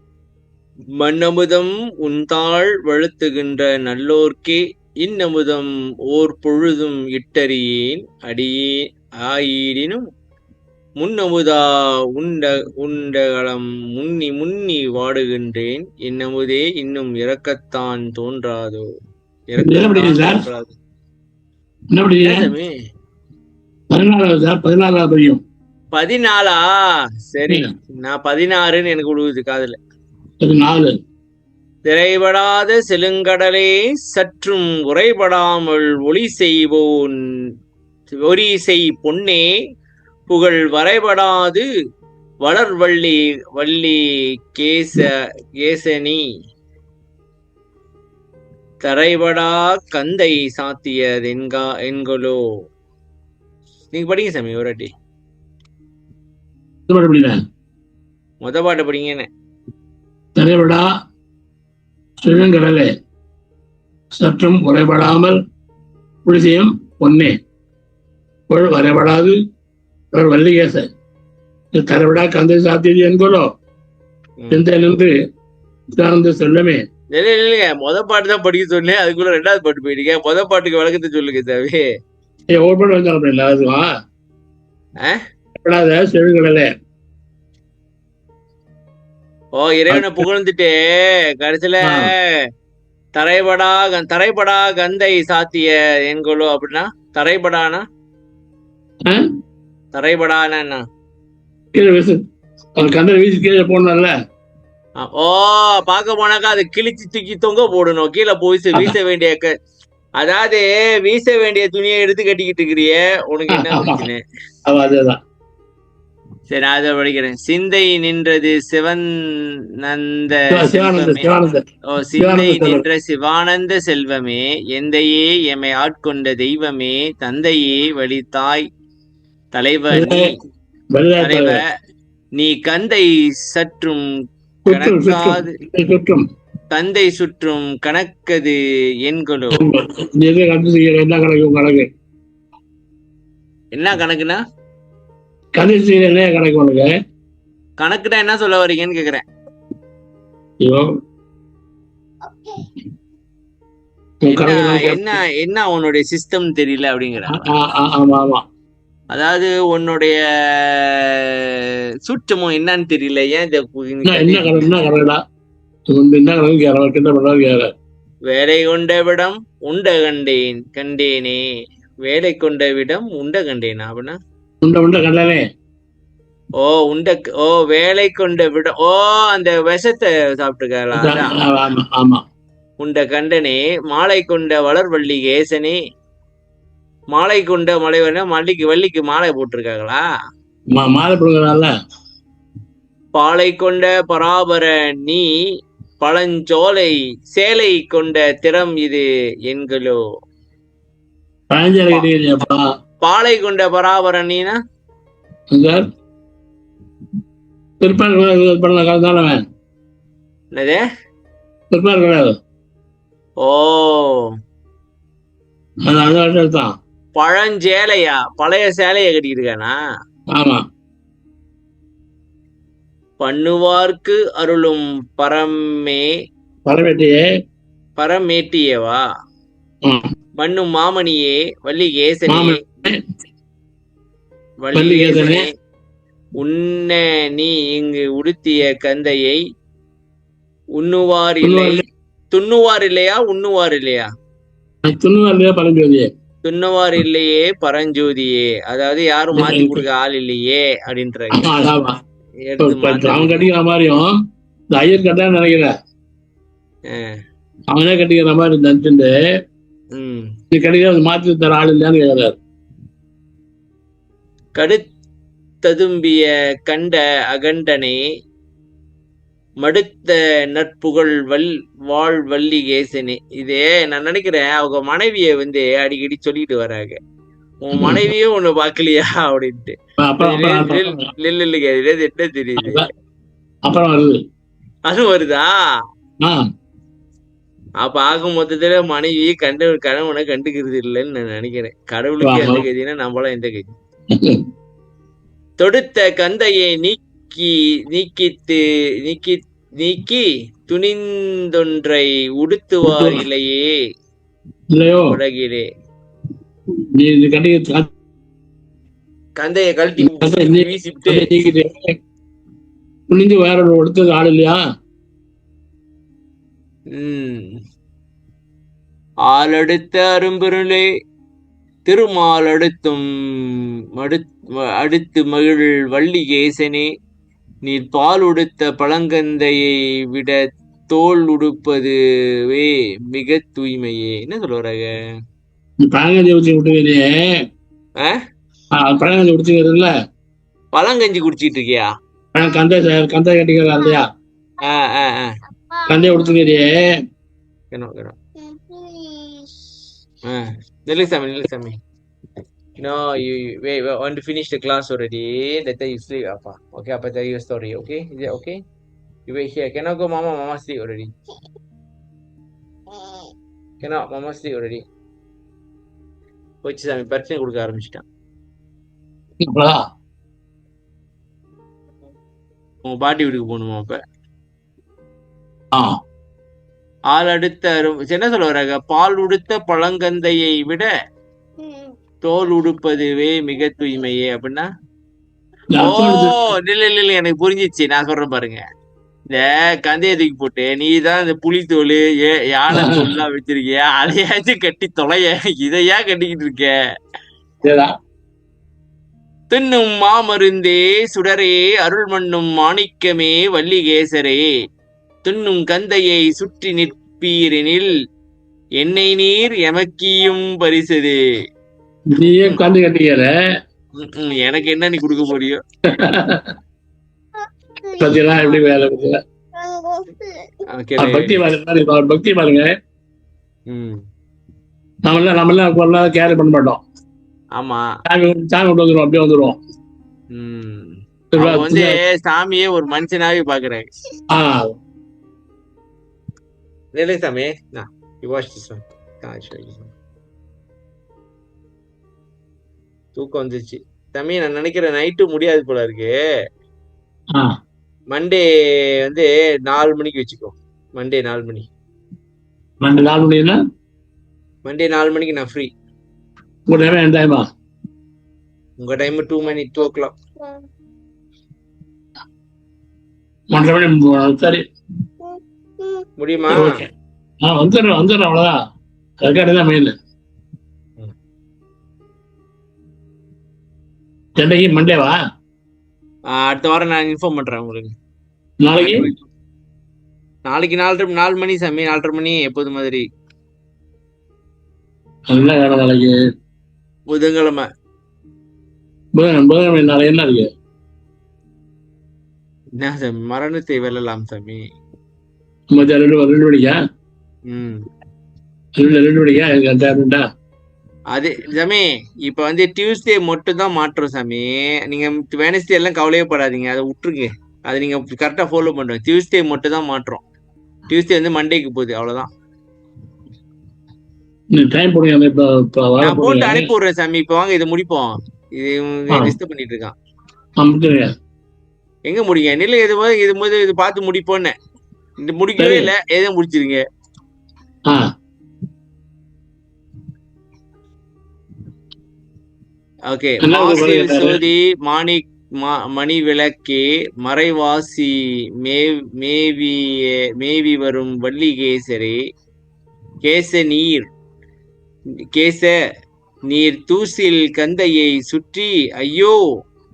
மண்ணமுதம் உன்தாள் வழுத்துகின்ற நல்லோர்க்கே இன்னமுதம் ஓர் பொழுதும் இட்டறியேன் அடியே ஆயினும் முன்னமுதா உண்டகளம் முன்னி வாடுகின்றேன். இன்னமுதே இன்னும் இறக்கத்தான் தோன்றாதோ? இறக்கத்தான் 14. சரி, நான் 16ன்னு எனக்கு விடுவது காதுல. 14. திரைபடாத செழுங்கடலே சற்றும் உரைபடாமல் ஒளி செய் பொன்னே புகழ் வரைபடாது வள்ளி கேசனி தரைபடா கந்தை சாத்தியது என்கொலோ. நீங்க படிங்க சாமி ஒரு வாட்டி. பாட்டை படிங்க. தரைபடா செழுங்கடலே சற்றும் குறைபடாமல் புலிசையும் பொன்னே புகழ் வரைபடாது வள்ளிகேச தரைவிடா கந்தை சாத்தியது என்கொலோ நின்று செல்லமே. இல்லைங்க, பாட்டு தான் படிக்க சொன்னேன், அதுக்குள்ள 2வது பாட்டு போயிட்டீங்க. பாட்டுக்கு விளக்கத்தை சொல்லுங்க சாமி. செழுங்கடலே இறைவனை புகழ்ந்துட்டு கடைசியில தரைபடா கந்தை சாத்திய என்கொலோ அப்படின்னா தரைபடானா என்ன? கந்தை வீசி கீழே போடணும்ல. பார்க்க போனாக்கா அது கிழிச்சு தூக்கி தொங்க போடணும், கீழே போய் வீச வேண்டிய அதாவது வீச வேண்டிய துணியை எடுத்து கட்டிக்கிட்டு இருக்கிறிய, உனக்கு என்ன பிரச்சனை? அதேதான். சரி, நான் அதை படிக்கிறேன். சிந்தை நின்றது சிந்தை நின்ற சிவானந்த செல்வமே, எந்தையே எமை ஆட்கொண்ட தெய்வமே, தந்தையே வழித்தாய் தலைவர் நீ கந்தை சற்றும் கணக்காது கந்தை சுற்றும் கணக்கது என்கொலோ. என்ன கணக்குனா? கணக்குனா என்ன சொல்ல வரீங்கன்னு கேக்குறேன். என்ன உன்னுடைய சிஸ்டம் தெரியல அப்படிங்கிற. அதாவது உன்னுடைய சூட்சமும் என்னன்னு தெரியல. ஏன் வேலை கொண்ட விடம் உண்ட கண்டேனே. வேலை கொண்ட விடம் உண்ட கண்டேனா அப்படின்னா உண்ட கடலே ஓ உண்ட ஓ வேலை கொண்ட விட ஓ அந்த விஷத்தை சாப்பிட்டுருக்காளா அதான். ஆமா ஆமா. உண்ட கண்டனே மாலை கொண்ட வளர்வள்ளி கேசனே, மாலை கொண்ட மலைவன வள்ளிக்கு மாலை போட்டிருக்காங்களா? மாலை போடுறதுனால பாலை கொண்ட பராபர நீ பழஞ்சோலை சேலை கொண்ட திறம் இது என்களோ. பழஞ்சேரி கிடையாதுப்பா. பாலை கொண்ட பராபர நீனா சார் திருப்பார் பண்ண காலத்தானவன் என்னது? திருப்பார் கிடையாது. ஓ அது அந்த வருஷம் தான். பழஞ்சேலையா? பழைய சேலைய கட்டிட்டு இருக்கானா? ஆமா. பண்ணுவார்க்கு அருளும் பரமே பரவேட்டியே பரமேட்டியவா மண்ணும் மாமணியே வள்ளிகேசனே வள்ளிகேசனே உன்ன நீ இங்கு உடுத்திய கந்தையை உண்ணுவார் இல்லை துண்ணுவார் இல்லையா உண்ணுவார் இல்லையா? துண்ணுவார் பரஞ்சோதியே. துண்ணுவார் இல்லையே பரஞ்சோதியே, அதாவது யாரும் மாத்தி கொடுக்க ஆள் இல்லையே அப்படின்றாங்க. அவன் கட்டிக்கிற மாதிரியும் இந்த ஐயர் கட்டா நினைக்கிறேன் அவனே கட்டிக்கிற மாதிரி நினைச்சுட்டு நீ கட்டிக்கிற மாத்தி தர ஆள் இல்லையான்னு கேட்கிறாரு. கடுத்ததும்பிய கண்ட அகண்டனே மடுத்த நட்புகள் வாழ் வள்ளிகேசனே. இதே நான் நினைக்கிறேன் அவங்க மனைவிய அடிக்கடி சொல்லிட்டு வராங்க, உன் மனைவியும் ஒண்ணு பாக்கலையா அப்படின்ட்டு. என்ன தெரியுது அப்புறம் வருது அது வருதா? அப்ப ஆகும் மொத்தத்துல மனைவி கணவனை கண்டுக்கிறது இல்லைன்னு நான் நினைக்கிறேன். கடவுளுக்கு எந்த கதினா நம்மளாம் எந்த கதி. தொடுத்த கந்தையை நீக்கி துணிந்தொன்றை உடுத்துவார் இல்லையே உலகிலே. கந்தையை கழட்டி வீசிட்டு துணிந்து வேற உடுத்தது ஆள் இல்லையா? ஆளடுத்த அரும்பொருளே திருமால் அடுத்து மகிழ் வள்ளிகேசனே, நீர் பால் உடுத்த பழங்கந்தையை விட தோல் உடுப்பதுவே மிக தூய்மையே. என்ன சொல்லுவாங்க? பழங்கஞ்சி குடிச்சுக்கிறதுல பழங்கஞ்சி குடிச்சிட்டு இருக்கியா? கந்தை கட்டிக்கிறா இல்லையா? கந்தைய உடுத்துக்கிறியே. நிலுசாமி no you wait want to finish the class already, later you sleep apa. Okay, apa tell you a story, okay? Is it okay? You wait here. Cannot go, mama sleep already. Cannot, mama sleep already. போச்சு சாமி, பிரச்சனை கொடுக்க ஆரம்பிச்சிட்டான். உங்க பாட்டி வீட்டுக்கு போகணுமா அப்ப? ஆள் அடுத்த என்ன சொல்ல வராங்க? பால் உடுத்த பழங்கந்தையை விட தோல் உடுப்பதுவே மிக தூய்மையே அப்படின்னா, ஓ இல்ல எனக்கு புரிஞ்சிச்சு. நான் சொல்றேன் பாருங்க, இந்த கந்தைய தூக்கி போட்டு நீதான் இந்த புலி தோல் யானை தோல் எல்லாம் வச்சிருக்கிய, அதையாச்சும் கட்டி தொலைய, இதையா கட்டிக்கிட்டு இருக்க? தின்னும் மாமருந்தே சுடரே அருள் மண்ணும் மாணிக்கமே வள்ளிகேசரே, துண்ணும் கந்தையை சுற்றி நிற்பீரெனில் என்னை நீர் எமக்கியும் பரிசது. நீயே உட்காந்து கட்டிக்கிற, எனக்கு என்ன நீ கொடுக்க முடியும்? எப்படி வேலை பக்தி பக்தி பாருங்க. நம்ம கேர் பண்ண மாட்டோம். ஆமா, சாமி விட்டு வந்துருவோம், அப்படியே வந்துருவோம். சாமியே ஒரு மனுஷனாவே பாக்குறேன். சாமி தூக்கம் வந்துச்சு தம்பி. நான் நினைக்கிறேன் நைட்டு முடியாது போல இருக்கு. மண்டே 4 மணிக்கு வச்சுக்கோ. மண்டே 4 மணி. மண்டே 4 மணிக்கு நான் ஃப்ரீ. உங்க டைம் 2 மணி, 2 o'clock. சரி, முடியுமா? வந்துடுறேன் அவ்வளவுதான். ரெக்கார்டு தான் மெயின். என்னைக்கு மண்டேவா? அடுத்த வாரம் நான் இன்ஃபார்ம் பண்றேன் உங்களுக்கு. நாளைக்கு நாளைக்கு 4 மணி சாமி, 4:30 மணி எப்போது மாதிரி. என்ன வேணும் நாளைக்கு? புதன்கிழமை. புதன்கிழமை நாளைக்கு என்ன இருக்கு? என்ன சாமி, மரணத்தை வெல்லலாம் சாமி. மத்தியானம் 2 மணிக்கா? ம் 2 மணிக்கா? எனக்கு அது சாமி இப்ப வந்து டியூஸ்டே மட்டும் தான் மாற்றோம் சாமி. நீங்க வெனஸ்டே எல்லாம் கவலையே படாதீங்க, அதை விட்டுருங்க. அதை நீங்க கரெக்டா ஃபாலோ பண்ணுங்க. டியூஸ்டே மட்டும் தான் மாற்றோம். டியூஸ்டே வந்து மண்டேக்கு போகுது, அவ்வளவுதான். டைம் போடுங்க. இப்ப நான் போட்டு அனுப்பி விடுறேன் சாமி. இப்ப வாங்க இதை முடிப்போம். இது டிஸ்டர்ப் பண்ணிட்டு இருக்கான். எங்க முடிங்க நில இது பார்த்து முடிப்போன்னு. இந்த முடிக்கவே இல்ல, எதை முடிச்சிருங்க. ஓகே. மாசில் சோதி மாணிக் மணி விளக்கே மறைவாசி மேவி வரும் வள்ளிகேசரே கேச நீர் தூசில் கந்தையை சுற்றி ஐயோ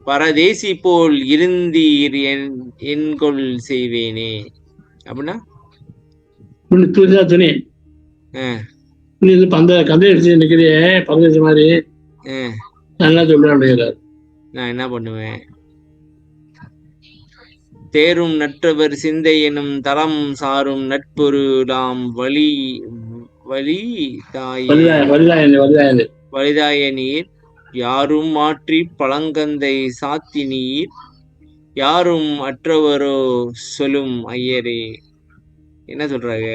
பரதேசி போல் இருந்தீர் என்கொள் செய்வேனே. அப்படின்னா துணி அந்த கந்தை அடிச்சு நிக்கிறியே பரதேசி மாதிரி நல்லா சொல்ல. நான் என்ன பண்ணுவேன்? தேரும் நற்றவர் சிந்தை எனும் தரம் சாரும் நட்பொருளாம் வலிதாய நீர் யாரும் மாற்றி பழங்கந்தை சாத்தி நீர் யாரும் அற்றவரோ சொல்லும் ஐயரே. என்ன சொல்றாங்க?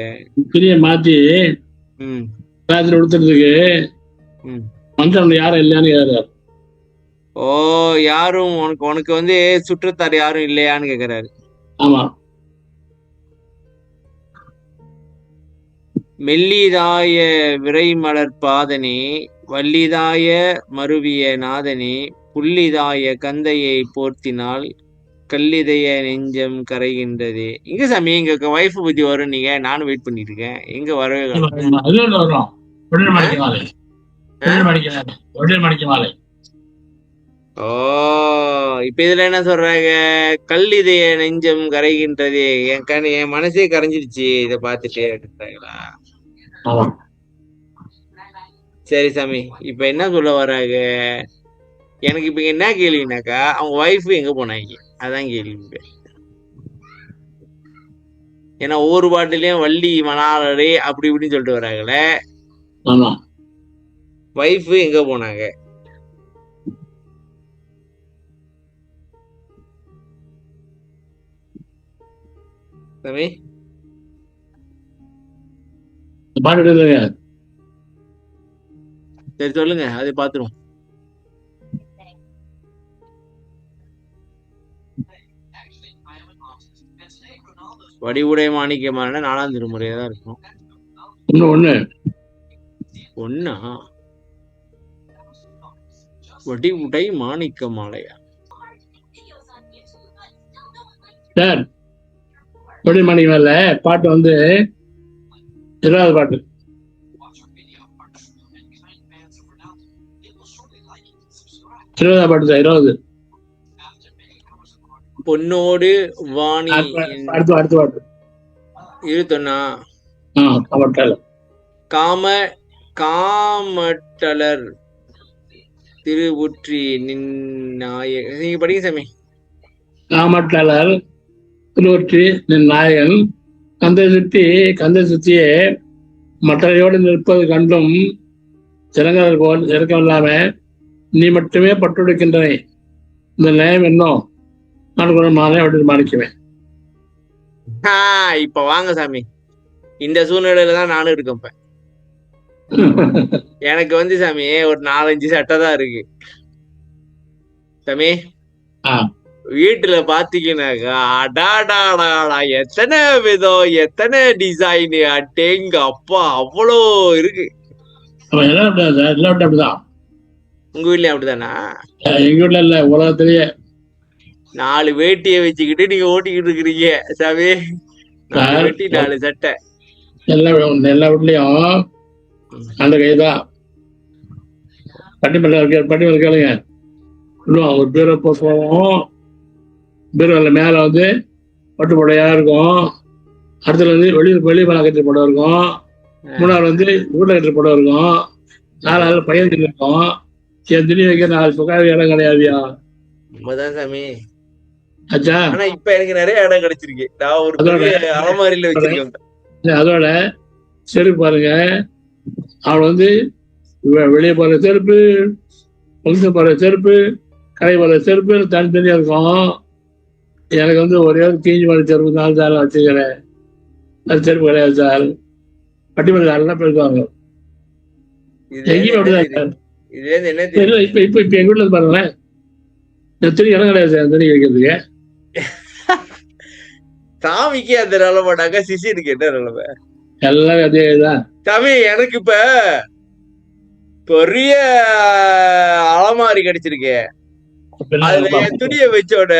பெரிய மாத்தி கொடுத்துறதுக்கு மந்திரம் யாரும் இல்லையான்னு கேக்குறாரு. ஓ, யாரும் உனக்கு வந்து சுற்றத்தார் யாரும் இல்லையான்னு கேக்குறாரு. ஆமா. மெல்லிதாய விரைமலர் பாதனே வல்லிதாய மருவிய நாதனே புள்ளிதாய கந்தையை போர்த்தினால் கல்லிதைய நெஞ்சம் கரைகின்றது. எங்க சாமி எங்க வைஃப் பத்தி வரும்? நீங்க நானும் வெயிட் பண்ணிட்டு இருக்கேன். எங்க வரவே ஓ, இப்ப இதுல என்ன சொல்றாங்க? கல்லிதைய நெஞ்சம் கரைகின்றது. என் மனசே கரைஞ்சிருச்சு இத பாத்துட்டு. சரி சாமி, இப்ப என்ன சொல்ல வர்றாங்க? எனக்கு இப்ப என்ன கேள்வினாக்கா, அவங்க வைஃப் எங்க போனாங்க, அதான் கேள்வி. ஏன்னா ஒவ்வொரு பாட்டுலயும் வள்ளி மணாளரே அப்படி இப்படின்னு சொல்லிட்டு வராங்களே, வைஃப் எங்க போனாங்க? சாமி சரி சொல்லுங்க, அதை பாத்துருவோம். வடிவுடை மாணிக்கமான 4ஆம் திருமுறையா தான் இருக்கும். ஒன்னா வடிவுடை மாணிக்க மாலையா? சார், வடி மாணிக்க மாலை பாட்டு வந்து 20வது பாட்டு. பாட்டு 20. பொன்னோடு வாணி அடுத்த பாட்டு 21. காமட்டலர் திருவுற்றி நின்னாய. நீங்க படிங்க சாமி. காமட்டலர் திருவுற்றி நின் நாயகன் கந்தை சுத்தியே மற்றவையோடு நிற்பது கண்டும் சிறங்கவர் போல் இறக்கமில்லாம நீ மட்டுமே பட்டுடுக்கின்றனை. இந்த நியாயம் என்னோ நான் மாலை அப்படி மாணிக்குவேன். இப்ப வாங்க சாமி, இந்த சூழ்நிலையில தான் நானும் இருக்கேன். இப்ப எனக்கு வந்து சாமி ஒரு 4-5 சட்டை தான் இருக்கு சாமி. வீட்டுல பாத்தீங்கன்னாக்கா அடாடாடா எத்தனை விதம், எத்தனை டிசைன், அட்டேங்க அப்பா அவ்வளோ இருக்கு. உங்க வீட்லயும் அப்படிதானா? எங்க வீட்டுல இல்ல, உலகத்திலேயே 4 வேட்டியை வச்சுக்கிட்டு நீங்க ஓட்டிக்கிட்டு இருக்கிறீங்க சாமி. 4 வேட்டி 4 சட்டை எல்லா வீட்லயும் அந்த கைதான். பட்டிமன்ற கேளுங்க, ஒரு பேரை போவோம். பீரோல மேல வந்து பட்டு புடையா இருக்கும், அடுத்துல வந்து வெளியே மேல கட்டின புடவை இருக்கும், மூணாவது வந்து வீட்டுல கட்டின புடவை இருக்கும், நாலாவது பையன் இருக்கும். என் துணி வைக்க 4 பக்கம் இடம் கிடையாதுயா. உண்மைதான் சாமி. ஆச்சா? ஆனா இப்ப எனக்கு நிறைய இடம் கிடைச்சிருக்கு. நான் ஒரு பெரிய அலமாரியில வச்சிருக்கேன். அதோட செருப்பு பாருங்க, அவள் வந்து வெளியே போற செருப்பு, ஃபங்க்ஷன் போற செருப்பு, கடை போற செருப்பு தனித்தனியா இருக்கும். எனக்கு வந்து ஒரே ஒரு தீஞ்சு போற செருப்பு தான் சார் வச்சுக்கிறேன். அது செருப்பு கிடையாது சார். பட்டிமன்ற நல்லா பேசுவாங்க. எங்கேயும் அப்படிதான் சார். இப்ப எங்க வீட்டுல பாருங்களேன், துணி இடம் கிடையாது சார் துணி வைக்கிறதுக்கு. சாமிக்கு அந்த நிலைமை, நாங்க சிசினுக்கு என்ன நிலைமை? எல்லாம் அதேதான் சாமி. எனக்கு இப்ப பெரிய அலமாரி கிடைச்சிருக்கு. அதுல என் துணியை வச்சோட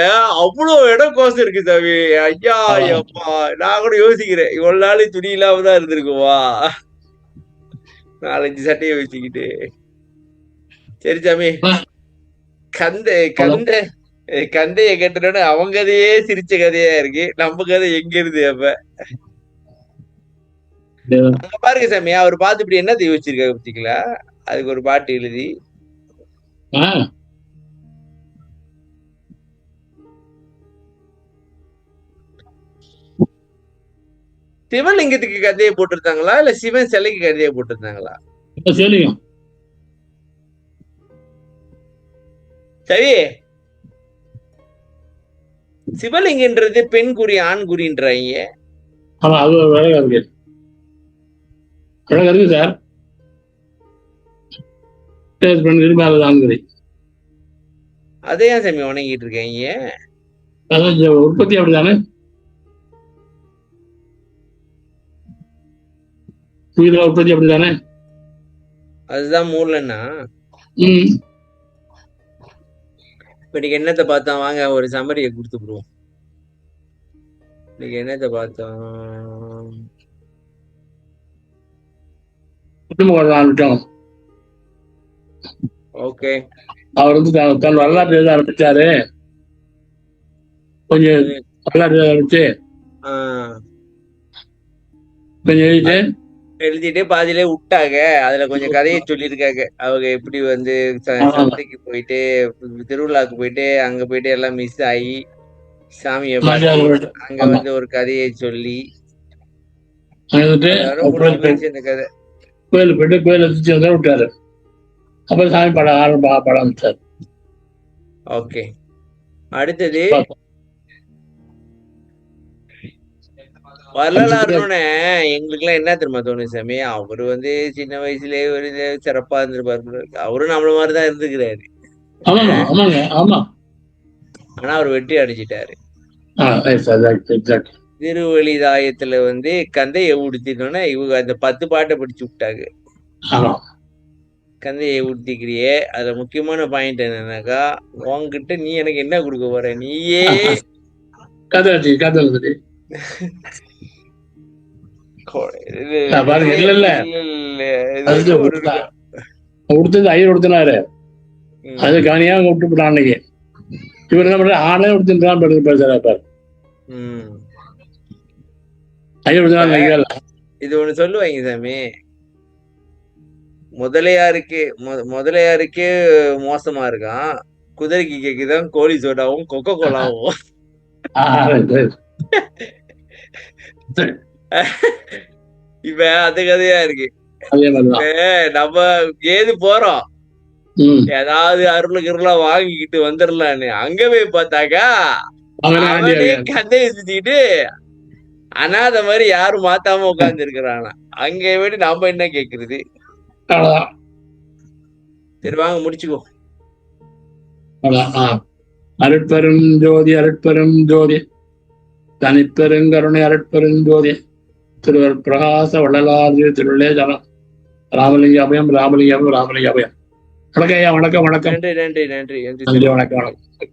அவ்வளவு இடம் கோசம் இருக்கு சாமி. ஐயா அப்பா, நான் கூட யோசிக்கிறேன், இவ்வளவு நாள் துணி இல்லாம தான் இருந்திருக்குவா, 4-5 சட்டையை வச்சுக்கிட்டு. சரி சாமி, கந்தைய கேட்டோட அவங்க கதையே சிரிச்ச கதையா இருக்கு. நம்ம கதை எங்க இருந்து அப்ப? அங்க பாருங்க சாமி, அவர் பார்த்து இப்படி என்ன வச்சிருக்காரு பார்த்தீங்களா? அதுக்கு ஒரு பாட்டு எழுதி சிவலிங்கத்துக்கு கதையை போட்டிருந்தாங்களா இல்ல சிவன் சிலைக்கு கதையை போட்டிருந்தாங்களா? சரி, சிவலிங்கன்றது பெண் குறி ஆண் குறின்றாங்க. ஆமா, அது ஒரு அழகா இருக்கு சார். அதே ஏன் சாமி வணங்கிட்டு இருக்காங்க? உற்பத்தி அப்படிதானே, உற்பத்தி அப்படிதானே, அதுதான் மூலன்னா. இப்ப நீங்க என்னத்தை பார்த்தோம்? வாங்க ஒரு சம்மரியை கொடுத்துடுவோம். நீங்க என்னத்தை பார்த்தோம்? ஓகே, அவர் வந்து தன் வரலாற்று எழுத ஆரம்பிச்சாரு. கொஞ்சம் வரலாற்று ஆரம்பிச்சு கொஞ்சம் எழுதிட்டு பாதியிலே விட்டாங்க. அதுல கொஞ்சம் கதையை சொல்லியிருக்காங்க. அவங்க எப்படி வந்து சந்தைக்கு போயிட்டு திருவிழாக்கு போயிட்டு அங்க போயிட்டு எல்லாம் மிஸ் ஆகி சாமியை பார்த்து அங்க வந்து ஒரு கதையை சொல்லி இந்த கதை கோயில் போயிட்டு கோயில் வச்சு விட்டாரு. அப்புறம் சாமி படம் ஆரம்பிச்சார். ஓகே, அடுத்தது வரலாறுன்னு எங்களுக்கு எல்லாம் என்ன தெரியுமா தோணும் சாமி? அவரு வந்து சின்ன வயசுலயே ஒரு சிறப்பா இருந்திருப்பாரு. அவரும் நம்மள மாதிரிதான் இருந்துக்கிறாரு. ஆனா அவர் வெற்றி அடைஞ்சிட்டாரு. திருவழிதாயத்துல வந்து கந்தையை உடுத்தினோன்னா இவங்க அந்த 10 பாட்டை படிச்சு விட்டாங்க. கந்தையை உடுத்திக்கிறியே, அதுல முக்கியமான பாயிண்ட் என்னன்னாக்கா, உங்ககிட்ட நீ எனக்கு என்ன கொடுக்க போற? நீயே அது கவனியா விட்டுப்பட்டான் அன்னைக்கு. இவர் என்ன பண்ற, ஆனே விடுத்துட்டான் பேசுறாரு. இது ஒண்ணு சொல்லுவாங்க சாமி, முதலையாருக்கே மோசமா இருக்கான், குதிரைக்கு கேக்குதான் கோழி சோடாவும் கொக்கோ கோலாவும். இப்ப அந்த கதையா இருக்கு. நம்ம ஏது போறோம், ஏதாவது அருளுக்கு வாங்கிக்கிட்டு வந்துடலான்னு அங்க போய் பார்த்தாக்கா அவனே கந்தையை சுத்திக்கிட்டு அனாத மாதிரி யாரும் மாத்தாம உட்கார்ந்து இருக்கிறானா. அங்க விட நாம என்ன கேக்குறது? சரி வாங்க முடிச்சுக்கோ. அருட்பெரும் ஜோதி அருட்பெரும் ஜோதி தனிப்பெருங்கருணை அருட்பெரும் ஜோதி திருவர் பிரகாச வள்ளலார் திருவிழே ஜனம் ராமலிங்க அபயம் ராமலிங்க அபயம் ராமலிங்க அபயம். வணக்கம் ஐயா, வணக்கம் வணக்கம். நன்றி நன்றி நன்றி நன்றி, வணக்கம் வணக்கம்.